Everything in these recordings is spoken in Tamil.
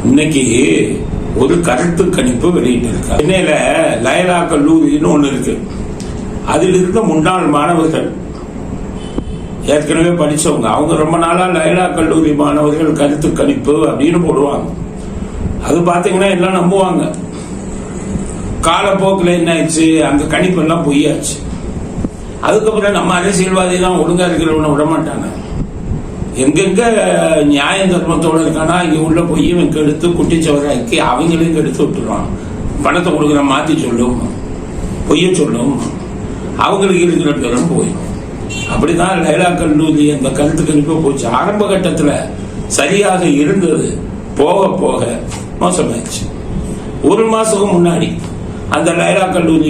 இன்னைக்கு ஒரு கருத்து கணிப்பு வெளியிட்டிருக்காங்க. சென்னையில லயலா கல்லூரின்னு ஒண்ணு இருக்கு. அதில் இருந்த முன்னாள் மாணவர்கள் ஏற்கனவே படிச்சவங்க, அவங்க ரொம்ப நாளா லயலா கல்லூரி மாணவர்கள் கருத்து கணிப்பு அப்படின்னு போடுவாங்க. அது பாத்தீங்கன்னா எல்லாம் நம்புவாங்க. காலப்போக்கில் என்ன ஆயிடுச்சு, அந்த கணிப்பு எல்லாம் பொய்யாச்சு. அதுக்கப்புறம் நம்ம அரசியல்வாதி தான் ஒழுங்கா இருக்கிறவனை விட மாட்டாங்க. எங்கெங்க நியாய தர்மத்தோட இருக்கானா இங்க உள்ள போய் இவங்க எடுத்து குட்டிச்சவராக்கி அவங்களையும் எடுத்து விட்டுருவான். பணத்தை கொடுக்குற மாத்தி சொல்லும், பொய்ய சொல்லும், அவங்களுக்கு இருக்கிற பேரும் போயிடும். அப்படிதான் லயலா கல்லூரி அந்த கருத்து கணிப்பு போச்சு. ஆரம்ப கட்டத்துல சரியாக இருந்தது, போக போக மோசமாயிடுச்சு. ஒரு மாசத்துக்கு முன்னாடி அந்த லயலா கல்லூரி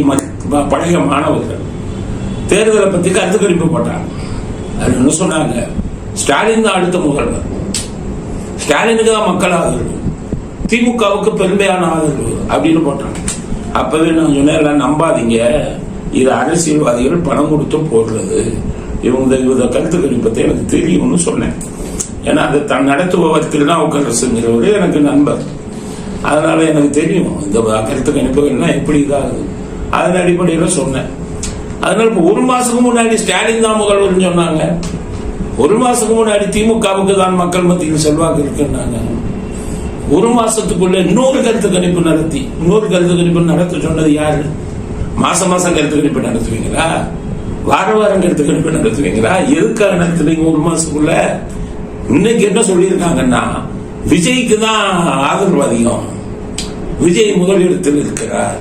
பழைய மாணவர்கள் தேர்தலை பத்தி கருத்து கணிப்பு போட்டாங்க. அது என்ன சொன்னாங்க, ஸ்டாலின் தான் அடுத்த முதல்வர், ஸ்டாலினுக்கு தான் மக்கள் ஆதரவு, திமுகவுக்கு பெருமையான ஆதரவு அப்படின்னு போட்டாங்க. அப்பவே நான் சொன்னேன், எல்லாம் நம்பாதீங்க, இது அரசியல்வாதிகள் பணம் கொடுத்து போடுறது, இவங்க கருத்து கணிப்பத்தை எனக்கு தெரியும்னு சொன்னேன். ஏன்னா அது தன் நடத்துபவர் திருநாவுக்கரசுங்கிறவரு எனக்கு நண்பர், அதனால எனக்கு தெரியும் இந்த கருத்து கணிப்புகள்லாம் எப்படி இதாகுது. அதன் அடிப்படையில் சொன்னேன். அதனால இப்ப ஒரு மாசத்துக்கு முன்னாடி ஸ்டாலின் தான் முதல்வர் சொன்னாங்க, ஒரு மாசத்துக்கு முன்னாடி திமுகவுக்கு தான் மக்கள் மத்தியில் செல்வாக்கு இருக்குன்னாங்க. ஒரு மாசத்துக்குள்ள இன்னொரு கருத்து கணிப்பு நடத்தி, இன்னொரு கருத்து கணிப்பு நடத்த சொன்னது யாரு? மாசம் மாசம் கருத்து கணிப்பு நடத்துவீங்களா, வார வாரம் கருத்து கணிப்பு நடத்துவீங்களா? எதுக்காக நடத்துறீங்க ஒரு மாசத்துக்குள்ள? இன்னைக்கு என்ன சொல்லியிருக்காங்கன்னா, விஜய்க்கு தான் ஆதரவு அதிகம், விஜய் முதலிடத்தில் இருக்கிறார்,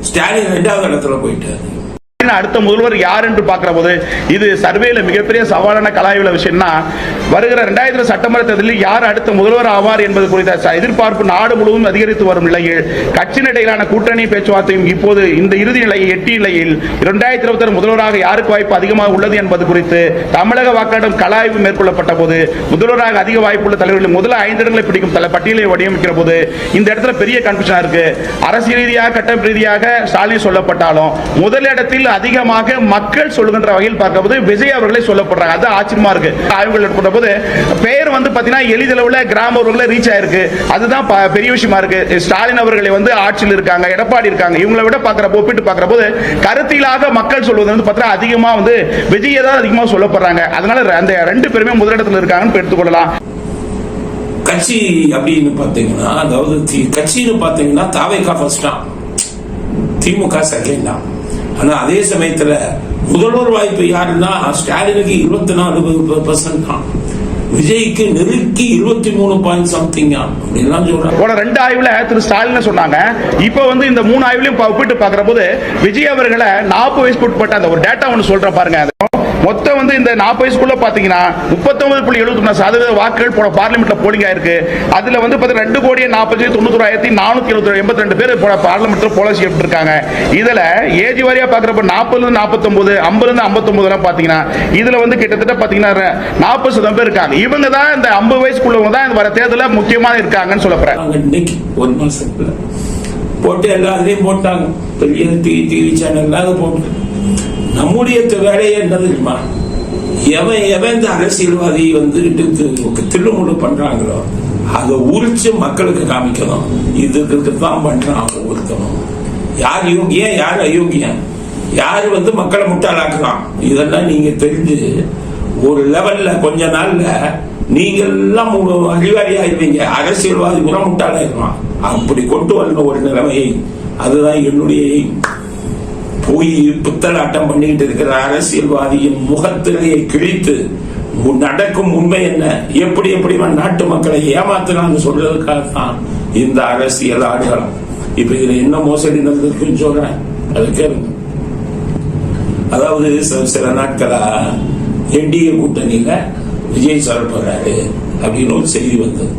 ஸ்டாலின் 2வது இடத்துல போயிட்டாரு. அடுத்த முதல்வர் யார் என்று பார்க்கிற போது இது சர்வேல மிகப்பெரிய சவாலான கலாய்வுல விஷயம்னா, வருகிற 2000 சட்டமன்ற தேர்தலில் யார் அடுத்த முதல்வர் ஆவார் என்பது குறித்த எதிர்பார்ப்பு நாடு முழுவதும் அதிகரித்து வரும் நிலையில் கட்சியின் இடையிலான கூட்டணி பேச்சுவார்த்தையும் இப்போது இந்த இறுதி நிலையை எட்டிய நிலையில் 2026 முதல்வராக யாருக்கு வாய்ப்பு அதிகமாக உள்ளது என்பது குறித்து தமிழக வாக்காளர்களிடம் கலாய்வு மேற்கொள்ளப்பட்ட போது முதல்வராக அதிக வாய்ப்புள்ள தலைவர்கள் முதல் 5 இடங்களை பிடிக்கும் பட்டியலை வடிவமைக்கிற போது இந்த இடத்துல பெரிய கன்ஃபியூஷன் இருக்கு. அரசியல் ரீதியாக கட்டமைப்பு ரீதியாக ஸ்டாலின் சொல்லப்பட்டாலும் முதல் இடத்தில் அதிகமாக மக்கள் சொல்லுகின்ற வகையில் பார்க்கும்போது விஜய் அவர்களே சொல்லப்படுறாங்க. அது ஆச்சரியமா இருக்கு. ஆய்வுகள் எடுக்கிற போது பெயர் வந்து பாத்தீங்கன்னா எளிதளவுல கிராம ஊர்களில் ரீச் ஆயிருக்கு. அதுதான் பெரிய விஷயமா இருக்கு. ஸ்டாலின் அவர்களை வந்து ஆட்சியில் இருக்காங்க, எடப்பாடி இருக்காங்க, இவங்களை விட பார்க்கிறப்போ ஒப்பிட்டு பார்க்கிற போது கருத்திலாக மக்கள் சொல்வது வந்து பார்த்தீங்கன்னா அதிகமா வந்து விஜய் தான் அதிகமாக சொல்லப்படுறாங்க. அதனால அந்த 2 பேருமே முதலிடத்தில் இருக்காங்கன்னு எடுத்துக்கொள்ளலாம். கட்சி அப்படின்னு பாத்தீங்கன்னா, அதாவது கட்சின்னு பாத்தீங்கன்னா தாவேகா ஃபர்ஸ்ட் தான், திமுக செகண்ட் தான். ஆனா அதே சமயத்துல முதல்வர் வாய்ப்பு யாருன்னா ஸ்டாலினுக்கு 24% தான், விஜய்க்கு நெருக்கி 23.something அப்படின்லாம் சொல்றாங்க. 2 ஆய்வுல திரு ஸ்டாலின் சொன்னாங்க. இப்ப வந்து இந்த 3 ஆய்வுலையும் ஒப்பிட்டு பார்க்கிற போது விஜய் அவர்களை 40 வயசு உட்பட்ட அந்த ஒரு டேட்டா ஒன்று சொல்ற பாருங்க. மொத்தம் வந்து இந்த 40 வயசுக்குள்ள பாத்தீங்கன்னா 39.73% வாக்குகள் பார்லிமெண்ட்ல போலிங் ஆயிருக்கு. அதுல வந்து 2,40,91,482 பேர் பார்லிமெண்ட்ல போல செய்யப்பட்டிருக்காங்க. இதுல ஏஜ் வாரியா பாக்குறப்ப 40 ல இருந்து 49, 50 ல இருந்து 59 பாத்தீங்கன்னா இதுல வந்து கிட்டத்தட்ட பாத்தீங்கன்னா 40% பேர் இருக்காங்க. இவங்க தான் இந்த 50 வயசுக்குள்ளவங்க தான் வர தேர்தல முக்கியமா இருக்காங்கன்னு சொல்லப்படுறாங்க. இன்னைக்கு ஒரு மாசத்துல போட்டு எல்லாத்தையும் போட்டாங்க, பெரிய டிவி சேனல் போட்டு. நம்முடைய வேலையே என்ன தெரியுமா, எவன் இந்த அரசியல்வாதி வந்து தில்லுமுள்ளு பண்றாங்களோ அதை உரிச்சு மக்களுக்கு காமிக்கணும். இதுக்கு தான் பண்றான் ஒருத்தனும். யார் யோகியா, யார் அயோக்கியம், யாரு வந்து மக்களை முட்டாளாக்கலாம், இதெல்லாம் நீங்க தெரிஞ்சு ஒரு லெவல்ல கொஞ்ச நாள்ல நீங்க எல்லாம் அறிவாளி ஆயிருவீங்க, அரசியல்வாதி கூட முட்டாளாயிருவான். அப்படி கொண்டு வந்த ஒரு நிலைமையை, அதுதான் என்னுடைய போய் புத்தலாட்டம் பண்ணிட்டு இருக்கிற அரசியல்வாதியின் முகத்திலேயே கிழித்து நடக்கும் உண்மை என்ன, எப்படி நாட்டு மக்களை ஏமாத்தலாம்னு சொல்றதுக்காகத்தான் இந்த அரசியல் ஆடுகளம். இப்ப இதுல என்ன மோசடி நடந்திருக்குன்னு சொல்றேன், அது கேளுங்க. அதாவது சில நாட்களா என்டிஏ கூட்டணியில விஜய் சார் போறாரு அப்படின்னு ஒரு செய்தி வந்தது.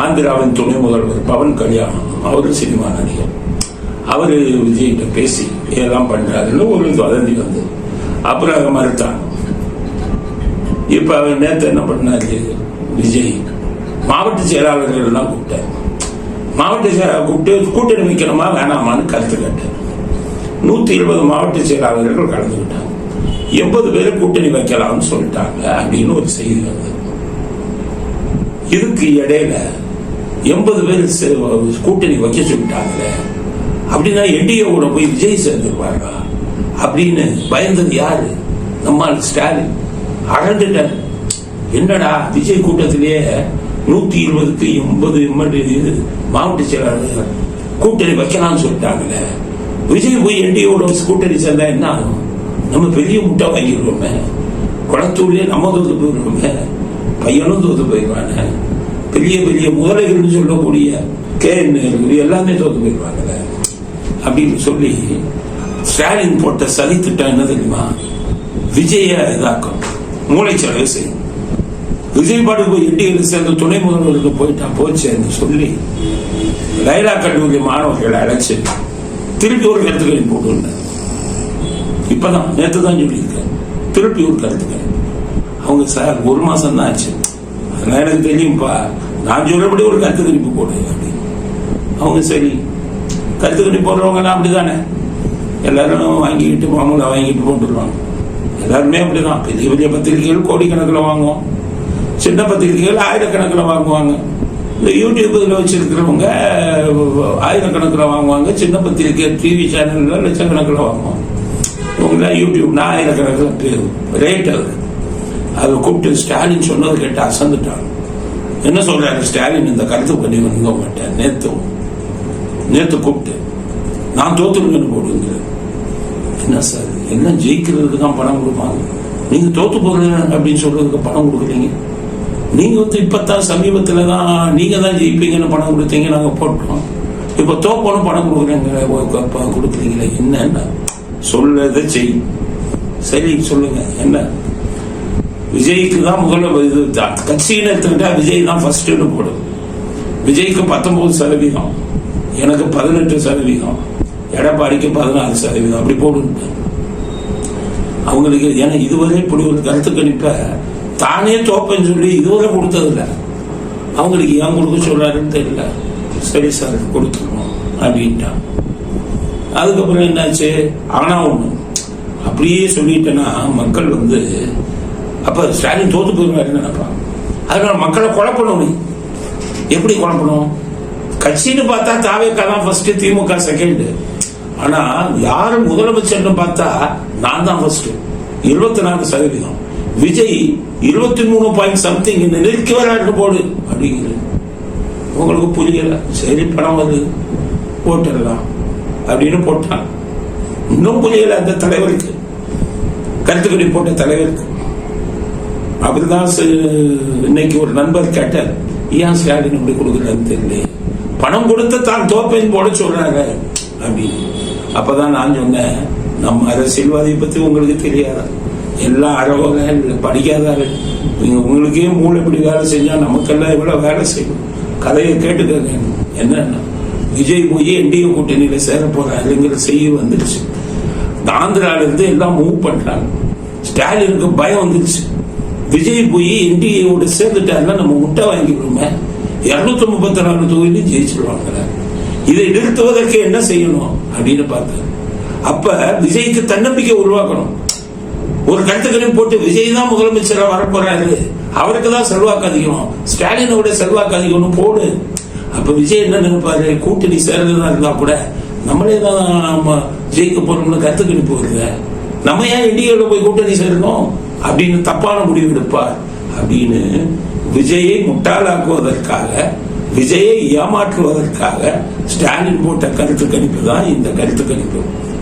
ஆந்திராவின் துணை முதல்வர் பவன் கல்யாணம், அவரு சினிமா நடிகர், அவரு விஜய்கிட்ட பேசி இதெல்லாம் பண்றாருன்னு ஒரு வதந்தி வந்தது. அப்புறம் மறுத்தாங்க. இப்ப அவர் நேற்று என்ன பண்ணாரு, விஜய் மாவட்ட செயலாளர்கள் எல்லாம் கூப்பிட்டார். மாவட்ட செயலாளர் கூப்பிட்டு கூட்டணி வைக்கணுமா வேணாமான்னு கருத்து கேட்டார். 120 மாவட்ட செயலாளர்கள் கலந்துக்கிட்டாங்க. 80 பேரை கூட்டணி வைக்கலாம்னு சொல்லிட்டாங்க அப்படின்னு ஒரு செய்தி வந்தது. இதுக்கு இடையில 80 பேர் கூட்டணி வைக்க சொல்லிட்டாங்களே, அப்படின்னா என்டிஏவோட போய் விஜய் சேர்ந்துருவாரா அப்படின்னு பயந்தது யாரு? நம்மால் ஸ்டாலின் அரண்டுட்டார். என்னடா விஜய் கூட்டத்திலேயே 120க்கு 80 எம்எல்ஏ மாவட்ட செயலாளர் கூட்டணி வைக்கலாம்னு சொல்லிட்டாங்களே, விஜய் போய் என்டிஏவோட கூட்டணி சேர்ந்தா என்ன ஆகும்? நம்ம பெரிய முட்டை வாங்கிடுவோமே, குளத்தூர்லயே நம்ம தோத்து போயிடுவோமே, பையனும் தோத்து போயிடுவானே, பெரிய பெரிய முதலைகள்னு சொல்லக்கூடிய KN எல்லாமே தோத்து போயிடுவாங்கல்ல அப்படின்னு சொல்லி ஸ்டாலின் போட்ட சதி திட்டம் என்ன தெரியுமா? விஜய இதாக்கும், மூளைச்சலவை செய்யும். விஜய் பாடு போய் என்டிஏ சேர்ந்த துணை முதல்வருக்கு போயிட்டான் போச்சேன்னு சொல்லி லைலா கல்லூரி மாணவர்களை அழைச்சு திருப்பி ஒரு கருத்துக்களை போட்டு இப்பதான் நேற்று தான் சொல்லியிருக்கேன். திருப்பி ஒரு கருத்துக்கள் அவங்க சார் 1 மாசம் தான் ஆச்சு, அதெல்லாம் எனக்கு தெரியும்பா, நான் சொல்லபடி ஒரு கருத்து கணிப்பு போடு அப்படின்னு. அவங்க சரி கருத்து கணிப்பு போடுறவங்கலாம் அப்படிதானே, எல்லாரும் வாங்கிக்கிட்டு மாமூலா வாங்கிட்டு போட்டுருவாங்க. எல்லாருமே அப்படிதான். பெரிய பெரிய பத்திரிகைகள் கோடிக்கணக்கில் வாங்குவோம், சின்ன பத்திரிகைகள் ஆயிரக்கணக்கில் வாங்குவாங்க. இந்த யூடியூப்ல வச்சிருக்கிறவங்க ஆயிரக்கணக்கில் வாங்குவாங்க, சின்ன பத்திரிகை டிவி சேனல்ல லட்சக்கணக்கில் வாங்குவாங்க. இவங்களாம் யூடியூப்னா ஆயிரக்கணக்கில் ரேட் அதை கூப்பிட்டு ஸ்டாலின் சொன்னது கேட்டு அசந்துட்டாங்க. என்ன சொல்றாரு ஸ்டாலின்? இந்த கருத்து பண்ணி வந்த மாட்டேன், நேத்து கூப்பிட்டு நான் தோத்துருங்கன்னு போடுங்க. என்ன சார், எல்லாம் ஜெயிக்கிறதுக்கு தான் பணம் கொடுப்பாங்க, நீங்க தோத்து போறீங்க அப்படின்னு சொல்றதுக்கு பணம் கொடுக்குறீங்க. நீங்க இப்பதான் சமீபத்துல தான் நீங்க தான் ஜெயிப்பீங்கன்னு பணம் கொடுத்தீங்க, நாங்க போட்டோம். இப்ப தோப்போன்னு பணம் கொடுக்குறீங்களே, என்ன சொல்லதை செய். சரி சொல்லுங்க, என்ன விஜய்க்கு தான் முதல்ல இது கட்சின்னு எடுத்துக்கிட்டா விஜய் தான் ஃபர்ஸ்ட் போடும். விஜய்க்கு 19%, எனக்கு 18%, எடப்பாடிக்கு 16%, அப்படி போடுங்க அவங்களுக்கு. ஏன்னா இதுவரை இப்படி ஒரு கருத்து கணிப்ப தானே தோப்பன்னு சொல்லி இதுவரை கொடுத்ததில்ல. அவங்களுக்கு ஏன் கொடுக்க சொல்றாருன்னு தெரியல. சரி சார் கொடுத்துருவோம் அப்படின்ட்டான். அதுக்கப்புறம் என்னாச்சு? ஆனா ஒண்ணு அப்படியே சொல்லிட்டேன்னா மக்கள் அப்ப ஸ்டாலின் தோத்து போயிருவாருன்னு நினைப்பாங்க. அதனால மக்களை குழப்பணும். எப்படி குழப்பணும்? கட்சின்னு பார்த்தா தாவேகா தான் ஃபர்ஸ்ட், திமுக செகண்ட். ஆனா யாரு முதலமைச்சர்னு பார்த்தா நான் தான் ஃபர்ஸ்ட், 24%. விஜய் 23.something நெருக்கி வராட்டு போடு அப்படிங்கிறது உங்களுக்கு புரியல. சரி பணம் வருது போட்டுடலாம் அப்படின்னு போட்டான். இன்னும் புரியல அந்த தலைவருக்கு, கருத்துக்கடி போட்ட தலைவருக்கு. அப்படிதான் இன்னைக்கு ஒரு நண்பர் கேட்டார், ஏன் ஸ்டாலின் இப்படி கொடுக்குறான்னு தெரியல, பணம் கொடுத்து தான் தோப்பேன் போட சொல்றாங்க அப்படின்னு. அப்பதான் நான் சொன்னேன், நம்ம அரசியல்வாதியை பத்தி உங்களுக்கு தெரியாத, எல்லா அறவங்க படிக்காதாரு, உங்களுக்கே மூளை இப்படி வேலை செஞ்சா நமக்கெல்லாம் இவ்வளவு வேலை செய்யும். கதையை கேட்டுக்கங்க. என்னன்னா விஜய் போய் என்டிஏ கூட்டணியில சேர போறாருங்கிற செய்தி வந்துருச்சு. ஆந்திரால இருந்து எல்லாம் மூவ் பண்றாங்க. ஸ்டாலினுக்கு பயம் வந்துருச்சு. விஜய் போய் என்டிஏவோட சேர்ந்துட்டாருன்னா நம்ம முட்டை வாங்கிடுவோமே, 234 தொகுதியிலும் ஜெயிச்சிருவாங்க. இதை நிறுத்துவதற்கு என்ன செய்யணும் அப்படின்னு பார்த்தாரு. அப்ப விஜய்க்கு தன்னம்பிக்கை உருவாக்கணும். ஒரு கருத்துக்களையும் போட்டு விஜய் தான் முதலமைச்சரா வரப்போறாரு, அவருக்கு தான் செல்வாக்கு அதிகம், ஸ்டாலினோட செல்வாக்கு அதிகம்னு போடு. அப்ப விஜய் என்ன நினைப்பாரு? கூட்டணி சேர்றதா இருந்தா கூட நம்மளே தான் ஜெயிக்க போறோம்னு கருத்துக்கணிப்பு வருது, நம்ம ஏன் என்டிஏல போய் கூட்டணி சேரணும் அப்படின்னு தப்பான முடிவு எடுப்பார் அப்படின்னு விஜயை முட்டாளாக்குவதற்காக, விஜயை ஏமாற்றுவதற்காக ஸ்டாலின் போட்ட கருத்து கணிப்பு தான் இந்த கருத்து கணிப்பு.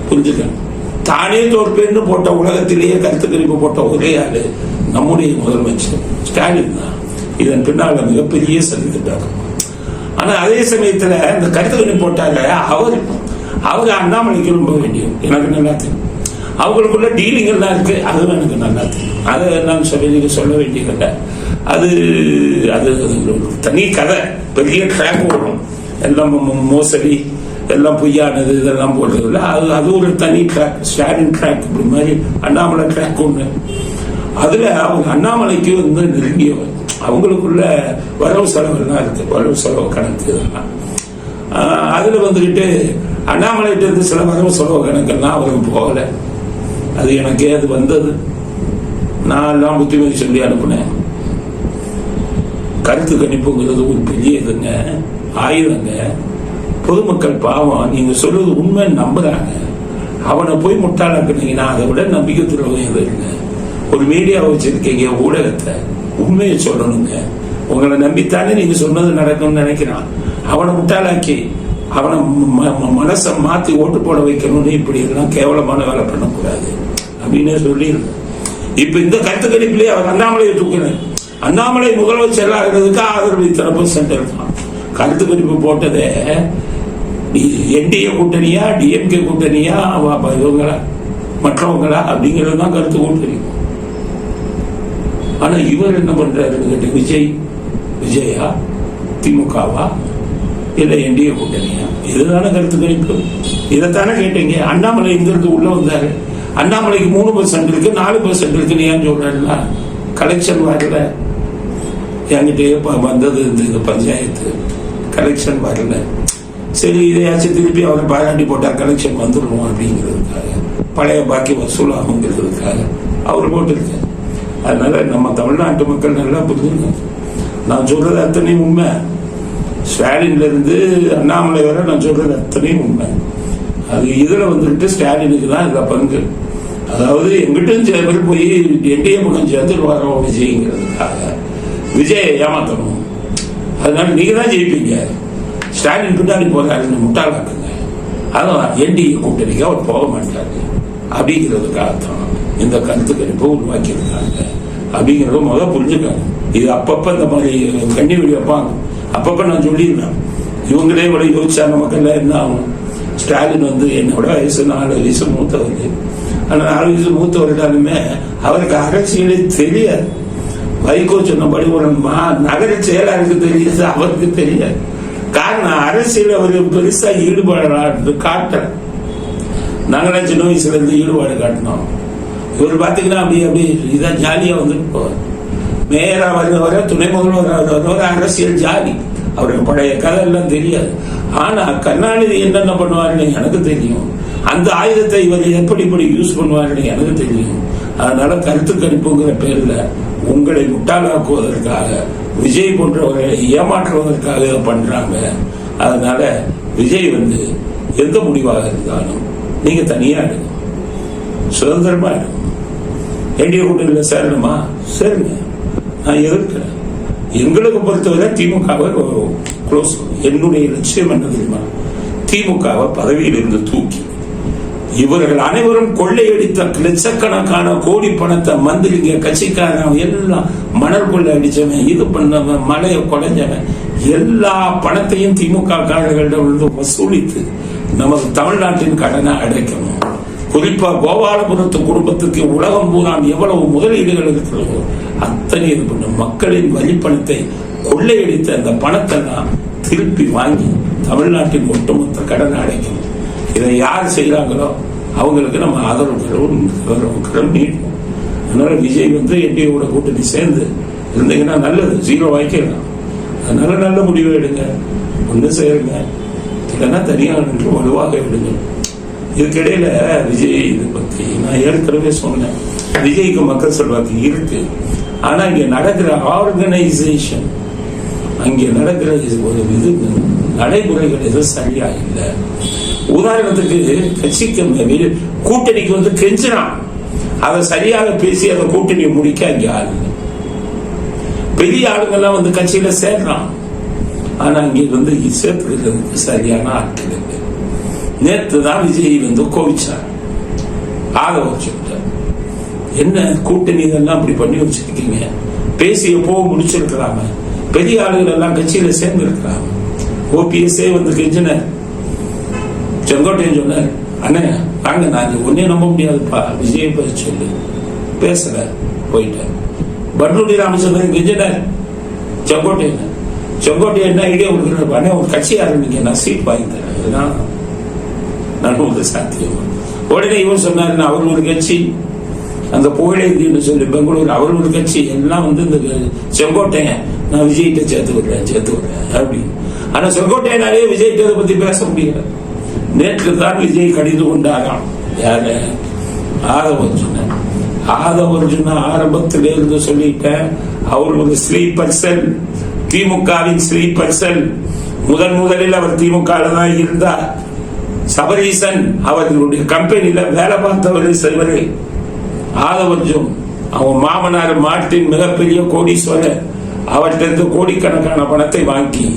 புரிஞ்சுக்கணும். தானே தோற்பேன்னு போட்ட, உலகத்திலேயே கருத்து கணிப்பு போட்ட ஒரே ஆளு நம்முடைய முதலமைச்சர் ஸ்டாலின் தான். இதன் பின்னால மிகப்பெரிய சதி திட்டம். ஆனா அதே சமயத்துல இந்த கருத்து கணிப்பு போட்டால அவரு அண்ணாமலைக்கு ரொம்ப வேண்டியது எனக்கு நல்லா தெரியும். அவங்களுக்குள்ள டீலிங் எல்லாம் இருக்கு, அதுவும் எனக்கு நல்லா தெரியும். அதை நான் சொல்ல வேண்டியதில்லை. அது அது தனி கதை, பெரிய ட்ராக் வரும். எல்லாம் மோசடி, எல்லாம் பொய்யானது, இதெல்லாம் போடுறதில்ல. அது ஒரு தனி ட்ராக், ஸ்டாலின் ட்ராக். இப்படி மாதிரி அண்ணாமலை ட்ராக் ஒண்ணு. அதுல அவங்க அண்ணாமலைக்கு நெருங்கியவர். அவங்களுக்குள்ள வரவு செலவு எல்லாம் இருக்கு, வரவு செலவு கணக்கு இதெல்லாம். அதுல வந்துகிட்டு அண்ணாமலைகிட்ட இருந்து சில வரவு செலவு கணக்கெல்லாம் அவருக்கு போகல. அது எனக்கே அது வந்தது. நான் எல்லாம் புத்திமதி சொல்லி அனுப்புனேன். கருத்து கணிப்புங்கிறது ஒரு பெரிய இதுங்க. ஆயுதங்க. பொதுமக்கள் பாவம், நீங்க சொல்றது உண்மை நம்புறாங்க. அவனை போய் முட்டாளாக்குனீங்கன்னா அதை விட நம்பிக்கை துரோகம் இல்லை. ஒரு மீடியா வச்சிருக்கீங்க, ஊடகத்தை, உண்மையை சொல்லணுங்க. உங்களை நம்பித்தானே நீங்க சொன்னது நடக்கும்னு நினைக்கிறான். அவனை முட்டாளாக்கி அவனை மனசை மாத்தி ஓட்டு போட வைக்கணும்னு இப்படி எல்லாம் கேவலமான வேலை பண்ணக்கூடாது அப்படின்னு சொல்லி, இப்ப இந்த கருத்து கணிப்பிலே அவர் அண்ணாமலையை தூக்கினார். அண்ணாமலை முதலமைச்சர் ஆகிறதுக்கு ஆதரவு இத்தனை சென்டர் தான். கருத்து கணிப்பு போட்டதே என்டிஏ கூட்டணியா டிஎம்கே கூட்டணியா இவங்களா மற்றவங்களா அப்படிங்கிறது தான் கருத்து கூட்டணி. ஆனா இவர் என்ன பண்றாருன்னு கேட்டு, விஜயா திமுகவா இல்ல என்டிஏ கூட்டணியா? இதுதானே கருத்து கணிப்பு. இதைத்தானே கேட்டீங்க. அண்ணாமலை இங்கிருந்து உள்ள வந்தாரு. அண்ணாமலைக்கு 3% இருக்கு, 4% இருக்குன்னு ஏன் சொல்றாருன்னா, கலெக்ஷன் வரல. என்கிட்டயே வந்தது இந்த பஞ்சாயத்து கலெக்ஷன் வரல. சரி, இதையாச்சும் திருப்பி அவர் பாராட்டி போட்டா கலெக்ஷன் வந்துடும் அப்படிங்கிறதுக்காக, பழைய பாக்கி வசூலாகுங்கிறதுக்காக அவர் போட்டிருக்காரு. அதனால நம்ம தமிழ்நாட்டு மக்கள் நல்லா புரிஞ்சுங்க. நான் சொல்றது அத்தனையும் உண்மை. ஸ்டாலின்ல இருந்து அண்ணாமலை வரை நான் சொல்றது அத்தனையும் உண்மை. அது இதுல வந்துட்டு ஸ்டாலினுக்கு தான் இதுல பங்கு. அதாவது எங்கிட்டும் சில பேர் போய் என்டிஏ பக்கம் சேர்ந்து வரோம் விஜய்ங்கிறதுக்காக விஜயை ஏமாத்தணும். அதனால நீங்க தான் ஜெயிப்பீங்க, ஸ்டாலின் பின்னாடி போறாருன்னு முட்டாளாக்குங்க. அதான் என்டிஏ கூட்டணிக்கு அவர் போக மாட்டாரு அப்படிங்கிறதுக்காகத்தான் இந்த கருத்து கணிப்பை உருவாக்கியிருக்காங்க அப்படிங்கிறத முதல் புரிஞ்சுக்காங்க. இது அப்பப்ப இந்த மாதிரி கண்ணி வெடி வைப்பாங்க. அப்பப்ப நான் சொல்லியிருந்தேன், இவங்களே கூட யோசிச்சா நமக்கு என்ன ஆகும். ஸ்டாலின் வந்து என்னோட வயசு 4 வயசு மூத்தவர். ஆனா 4 வயசு மூத்தவர்களாலுமே அவருக்கு அரசியலே தெரியாது. வைகோ சொன்னபடி ஒரு நகர செயலாளருக்கு தெரியாது, அவருக்கு தெரியாது. காரணம், அரசியல் அவர் பெருசா ஈடுபாடு காட்டல. நாங்களாம் சின்ன வயசுல இருந்து ஈடுபாடு காட்டினோம். இவர் பாத்தீங்கன்னா அப்படி இதான் ஜாலியா வந்துட்டு போவார். மேயரா வர துணை முதல்வர் வர அரசியல் ஜாலி. அவருக்கு பழைய கதை எல்லாம் தெரியாது. ஆனா கருணாநிதி என்னென்ன பண்ணுவாருன்னு எனக்கு தெரியும். அந்த ஆயுதத்தை இவர் எப்படி யூஸ் பண்ணுவாருன்னு எனக்கு தெரியும். அதனால கருத்து கணிப்புங்கிற பேர்ல உங்களை முட்டாளாக்குவதற்காக, விஜய் போன்றவர்களை ஏமாற்றுவதற்காக இதை பண்றாங்க. அதனால விஜய் வந்து எந்த முடிவாக இருந்தாலும் நீங்க தனியா எடுங்க, சுதந்திரமா எடுங்க. என்டிஏ கூட்டணியில் சேரணுமா சேருங்க, நான் எதிர்க்கிறேன். எங்களுக்கு பொறுத்தவரை திமுகவை க்ளோஸ். என்னுடைய லட்சியம் என்ன தெரியுமா? திமுகவை பதவியில் இருந்து தூக்கி, இவர்கள் அனைவரும் கொள்ளையடித்த லட்சக்கணக்கான கோடி பணத்தை மந்திரிங்க, கட்சிக்காரன் எல்லாம் மணல் கொள்ளை அடிச்சவன், இது பண்ணவன், மலையை குறைஞ்சவன், எல்லா பணத்தையும் திமுக காரர்களிடம் வசூலித்து நமது தமிழ்நாட்டின் கடனை அடைக்கணும். குறிப்பா கோபாலபுரத்து குடும்பத்துக்கு உலகம் பூரா எவ்வளவு முதலீடுகள் இருக்கிறதோ அத்தனை இது பண்ண மக்களின் வரிப்பணத்தை கொள்ளையடித்த அந்த பணத்தை தான் திருப்பி வாங்கி தமிழ்நாட்டின் ஒட்டுமொத்த கடனை அடைக்கணும். இதை யார் செய்யறாங்களோ அவங்களுக்கு நம்ம ஆதரவு நீடும். அதனால விஜய் வந்து என்டிஏவோட கூட்டணி சேர்ந்து இருந்தீங்கன்னா நல்லது, 0 வாய்க்கலாம். அதனால நல்ல முடிவு எடுங்க, ஒண்ணு சேருங்க, இல்லைன்னா தனியாக நின்று வலுவாக விடுங்க. இதுக்கிடையில விஜய் இதை பத்தி நான் ஏற்கனவே சொன்னேன். விஜய்க்கு மக்கள் செல்வாக்கு இருக்கு. ஆனா இங்க நடக்கிற ஆர்கனைசேஷன், அங்கே நடக்கிற இது நடைமுறைகள் எதுவும் சரியா இல்லை. உதாரணத்துக்கு கட்சிக்கு கூட்டணிக்கு வந்து கெஞ்சினான், அதை சரியாக பேசி அந்த கூட்டணியை முடிக்க அங்கே ஆளு பெரிய ஆளுங்கெல்லாம் வந்து கட்சியில சேர்றான். ஆனா அங்கே வந்து சேர்த்துக்கிறதுக்கு சரியான ஆட்கள் இல்லை. நேற்று தான் விஜய் வந்து கோவிச்சார், ஆக வச்சுட்டார். என்ன கூட்டணி இதெல்லாம் அப்படி பண்ணி வச்சிருக்கீங்க, பேசிய போ முடிச்சிருக்கிறாங்க, பெரிய ஆளுகள் எல்லாம் கட்சியில சேர்ந்து இருக்கிறாங்க. ஓபிஎஸ்ஏ வந்து கெஞ்சினார், செங்கோட்டையன் சொன்னார், அண்ணே வாங்க, நான் ஒன்னே நம்ப முடியாதுப்பா, விஜயை பேச சொல்லு, பேசல போயிட்டார். பட்லூடி ராமச்சந்திரன் கெஞ்சினார் செங்கோட்டையன் என்ன ஐடியா கொடுக்குறாரு, அண்ணே ஒரு கட்சி ஆரம்பிங்க, நான் சீட் வாங்கி தரேன், நடுவது சாத்தியம். உடனே இவர் சொன்னாரு, அவர் ஒரு கட்சி, அந்த புகழேந்தின்னு சொல்லி பெங்களூர், அவர் ஒரு கட்சி, எல்லாம் வந்து இந்த செங்கோட்டையன் நான் விஜய்கிட்ட சேர்த்து விடுறேன் அப்படி. ஆனா செங்கோட்டையனாலே விஜய்கிட்ட பத்தி பேச முடியல. நேற்று தான் விஜய் கடிந்து கொண்டாராம். யாரு? ஆதவர்ஜுன ஆரம்பத்தில இருந்து சொல்லிட்டேன், அவர் ஒரு ஸ்லீப்பர் செல், திமுகவின் ஸ்லீப்பர் செல். முதலில் அவர் திமுக தான் இருந்தார். சபரீசன் அவர்களுடைய கம்பெனியில வேலை பார்த்தவர் செல்வரே. ஆதவர்ஜுன் அவன் மாமனார் மார்ட்டின் மிகப்பெரிய கோடீஸ்வரர். அவர்கிட்ட கோடிக்கணக்கான பணத்தை வாங்கி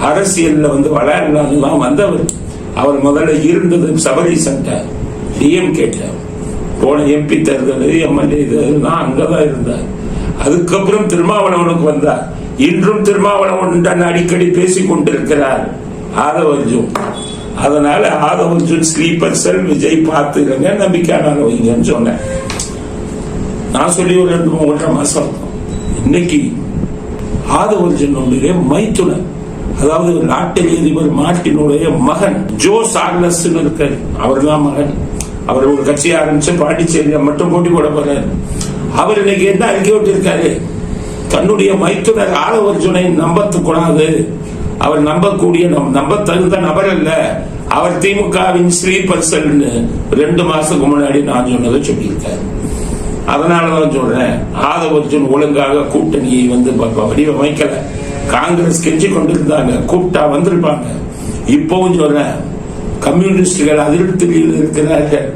அரசியல்ல வளரலாம் வந்தவர். அவர் முதல்ல இருந்தது சபரீசன் டிஎம் கேட்ட போன எம்பி தேர்தல் எம்எல்ஏ இதெல்லாம் அங்கதான் இருந்தார். அதுக்கப்புறம் திருமாவளவனுக்கு வந்தார். இன்றும் திருமாவளவன் அடிக்கடி பேசிக் கொண்டிருக்கிறார் ஆதவர்ஜுன். அதனால ஆதவர்ஜுன் ஸ்லீப்பர் செல் விஜய் பார்த்துருங்க, நம்பிக்கையான வைங்கன்னு சொன்னேன். நான் சொல்லி ஒரு 2-3 மாசம் இன்னைக்கு ஆதவர்ஜனுடைய மைத்துனர், அதாவது நாட்டில் அதிபர் மார்ட்டினுடைய மகன் ஜோ சார்லஸ் இருக்காரு. அவர் தான் மகன். அவர் ஒரு கட்சி ஆரம்பிச்சு பாண்டிச்சேரியில மட்டும் போட்டி போட போறாரு. அவர் இன்னைக்கு என்ன அறிக்கை விட்டிருக்காரு? தன்னுடைய மைத்துனர் ஆதவர்ஜுனை நம்பக்கூடாது, அவர் நம்பக்கூடிய நம்ப தகுந்த நபர் அல்ல, அவர் திமுகவின் ஸ்லீப்பர் செல்னு 2 மாசத்துக்கு முன்னாடி நான் சொன்னதை சொல்லியிருக்காரு. அதனாலதான் சொல்றேன், ஆதவர்ஜுன் ஒழுங்காக கூட்டணியை வடிவமைக்கல. காங்கிரஸ் கெஞ்சி கொண்டிருந்தாங்க, கூப்பிட்டா வந்திருப்பாங்க. இப்பவும் சொல்றேன், கம்யூனிஸ்டுகள் அதிருப்தியில் இருக்கிறார்கள்.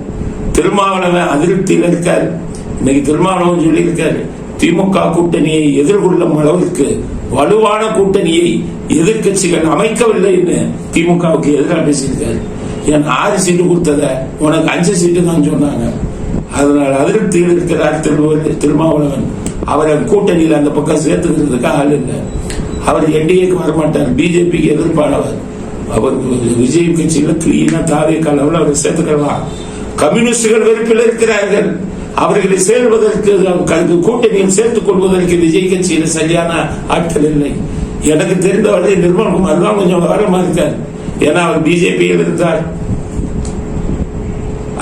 திருமாவளவன் அதிருப்தியில் இருக்காரு. இன்னைக்கு திருமாவளவன் சொல்லி இருக்காரு, திமுக கூட்டணியை எதிர்கொள்ளும் அளவிற்கு வலுவான கூட்டணியை எதிர்கட்சிகள் அமைக்கவில்லைன்னு திமுகவுக்கு எதிராக பேசியிருக்காரு. ஏன் 6 சீட்டு கொடுத்தத உனக்கு 5 சீட்டு தான் சொன்னாங்க. அதனால அதிருப்தியில் இருக்கிறார் திருமாவளவன். அவரை கூட்டணியில் அந்த பக்கம் சேர்த்துக்கிறதுக்கு ஆள் இல்லை. அவர் என்டிஏக்கு வரமாட்டார், பிஜேபிக்கு எதிர்ப்பானவர். அவருக்கு விஜய் கட்சியில கிளீனா தாவே காலவில் அவரை சேர்த்துக்கலாம். கம்யூனிஸ்டுகள் வெறுப்பில் இருக்கிறார்கள். அவர்களை சேர்வதற்கு கூட்டணியில் சேர்த்துக் கொள்வதற்கு விஜய் கட்சியில் சரியான ஆட்கள் இல்லை. எனக்கு தெரிந்தவரை நிர்மல்குமார் தான் கொஞ்சம் விவரமா இருக்கார். ஏன்னா அவர் பிஜேபியில் இருந்தார்,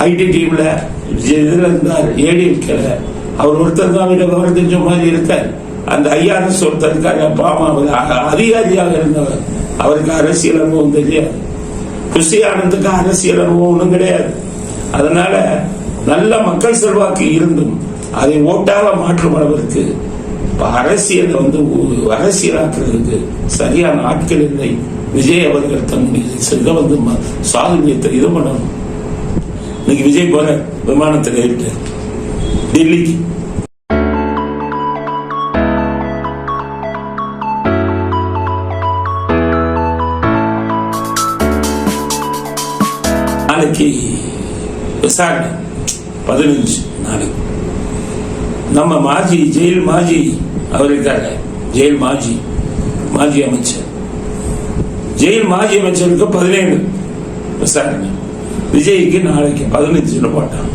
ஐடி டீம்ல இதுல இருந்தார், ஏடிஎம்கேல. அவர் ஒருத்தர் தான் விவரம் தெரிஞ்ச மாதிரி இருக்கார். அந்த ஐஆர்எஸ் ஒருத்தர் இருக்காரு, பாமா அதிகாரியாக இருந்தவர். அவருக்கு அரசியல் அனுபவம் தெரியாது. குஷி ஆனந்துக்கு அரசியல் அனுபவம் ஒன்றும் கிடையாது. அதனால நல்ல மக்கள் செல்வாக்கு இருந்தும் அதை ஓட்டாக மாற்றும் அளவிற்கு அரசியல் அரசியலாக்குறதுக்கு சரியான ஆட்கள் இல்லை. விஜய் அவர்கள் தன்னுடைய சாதுரியத்தை இது பண்ணணும். இன்னைக்கு விஜய் போற விமானத்தில் ஏறிட்டு டெல்லிக்கு நாளைக்கு விசாரணை 15 நாளைக்கு. நம்ம மாஜி ஜெயில் மாஜி அவர் இருக்காங்க, ஜெயில் மாஜி அமைச்சர், ஜெயில் மாஜி அமைச்சருக்கு 17 விசாரணை. விஜய்க்கு நாளைக்கு 15 போட்டான்.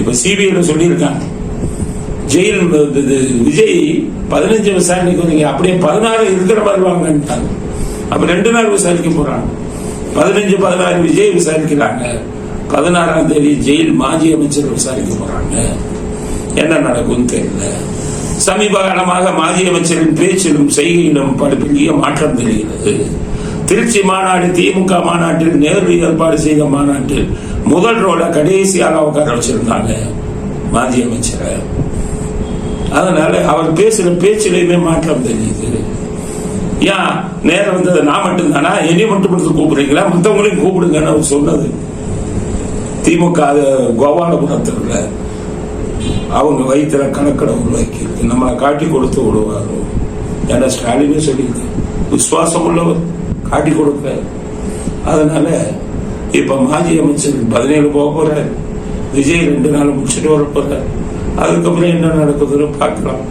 இப்ப சிபிஐ சொல்லியிருக்காங்க, ஜெயில் விஜய் 15 விசாரணைக்கு வரீங்க, அப்படியே 16 இருக்கிற மாதிரி வாங்கன்ட்டாங்க. அப்ப 2 நாள் விசாரிக்க போறாங்க. 15, 16 விஜய் விசாரிக்கிறாங்க. 16ஆம் தேதி ஜெயில் மாஜி அமைச்சர் விசாரிக்க போறாங்க. என்ன நடக்கும் தெரியல. சமீப காலமாக மாஜி அமைச்சரின் பேச்சிலும் செய்கையிலும் பெரிய மாற்றம் தெரிகிறது. திருச்சி மாநாடு, திமுக மாநாட்டில் நேரு ஏற்பாடு செய்த மாநாட்டில் முதல் ரோல கடைசியாக உட்கார வச்சிருந்தாங்க மாஜி அமைச்சரை. அதனால அவர் பேசுற பேச்சிலையுமே மாற்றம் தெரியுது. ஏன் நேரம் வந்தது நான் மட்டும்தானா, என்னை மட்டும் கூப்பிடுறீங்களா, மற்றவங்களையும் கூப்பிடுங்கன்னு அவர் சொன்னது. திமுக கோபாலபுரத்தில் அவங்க வயிற்றுல கணக்கடை உருவாக்கி இருக்கு, நம்மளை காட்டி கொடுத்து விடுவாரோ. ஏன்னா ஸ்டாலினே சொல்லியிருக்கு, விசுவாசம் உள்ளவர் காட்டி கொடுக்க. அதனால இப்ப மாஜி அமைச்சர் 17 போக போறாரு, விஜய் 2 நாள் முடிச்சுட்டு வர போறாரு. அதுக்கப்புறம் என்ன நடக்குதுன்னு பார்க்கலாம்.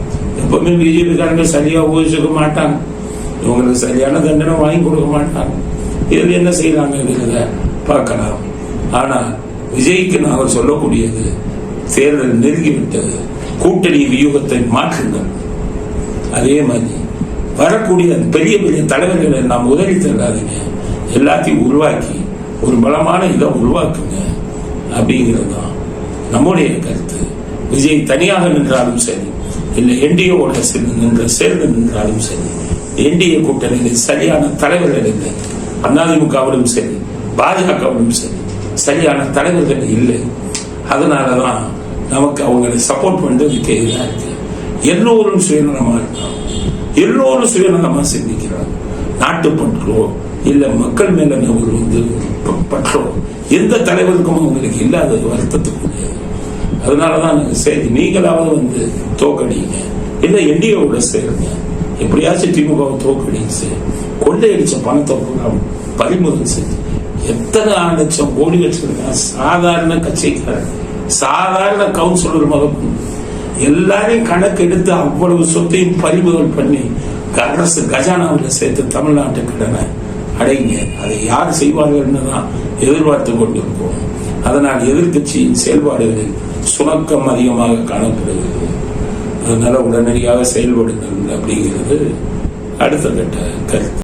எப்பவுமே பிஜேபிக்காரங்க சரியா ஊகிச்சுக்க மாட்டாங்க, இவங்களுக்கு சரியான தண்டனை வாங்கி கொடுக்க மாட்டாங்க. இதில் என்ன செய்யறாங்க பார்க்கலாம். ஆனா விஜய்க்கு நாங்கள் சொல்லக்கூடியது, தேர்தல் நெருங்கிவிட்டது, கூட்டணி வியூகத்தை மாற்றுங்கள். அதே மாதிரி வரக்கூடிய பெரிய பெரிய தலைவர்களை நாம் உதவி தராதீங்க, எல்லாத்தையும் உருவாக்கி ஒரு பலமான இதை உருவாக்குங்க அப்படிங்கிறது தான் நம்முடைய கருத்து. விஜய் தனியாக நின்றாலும் சரி, இல்லை என்டிஏவோட சேர்ந்து நின்றாலும் சரி, என்டிஏ கூட்டணியில் சரியான தலைவர்கள் இல்லை. அதிமுகவிலும் சரி, பாஜகவிலும் சரி, சரியான தலைவர்கள் இல்லை. அதனாலதான் நமக்கு அவங்களை சப்போர்ட் பண்றதுக்கு எதிராக இருக்கு. எல்லோரும் சுயநலமா இருக்காங்க, எல்லோரும் சுயநலமா சிந்திக்கிறாங்க. நாட்டுப்பற்றோ இல்ல மக்கள் மேல ஒரு பற்றோ எந்த தலைவருக்கும் உங்களுக்கு இல்லாத வருத்தத்துக்குரிய. அதனாலதான் சரி நீங்களாவது தோக்கடிங்க, இல்ல என்டிஏவோட சேருங்க, எப்படியாச்சும் திமுகவை தோக்கடிச்சு கொள்ளையடிச்ச பணத்தை பறிமுதல் செஞ்சு எத்தனை லட்சம் கோடி வச்சிருக்காங்க. சாதாரண கட்சிக்காரர், சாதாரண கவுன்சிலர் முதல் எல்லாரையும் கணக்கு எடுத்து அவ்வளவு சொத்தையும் பறிமுதல் பண்ணி அரசு கஜானாவில் சேர்த்து தமிழ்நாட்டு கடனை அடைங்க. அதை யார் செய்வார்கள் தான் எதிர்பார்த்து கொண்டிருக்கோம். அதனால் எதிர்கட்சியின் செயல்பாடுகளில் சுணக்கம் அதிகமாக காணப்படுகிறது. அதனால உடனடியாக செயல்படுங்கள் அப்படிங்கிறது அடுத்த கட்ட கருத்து.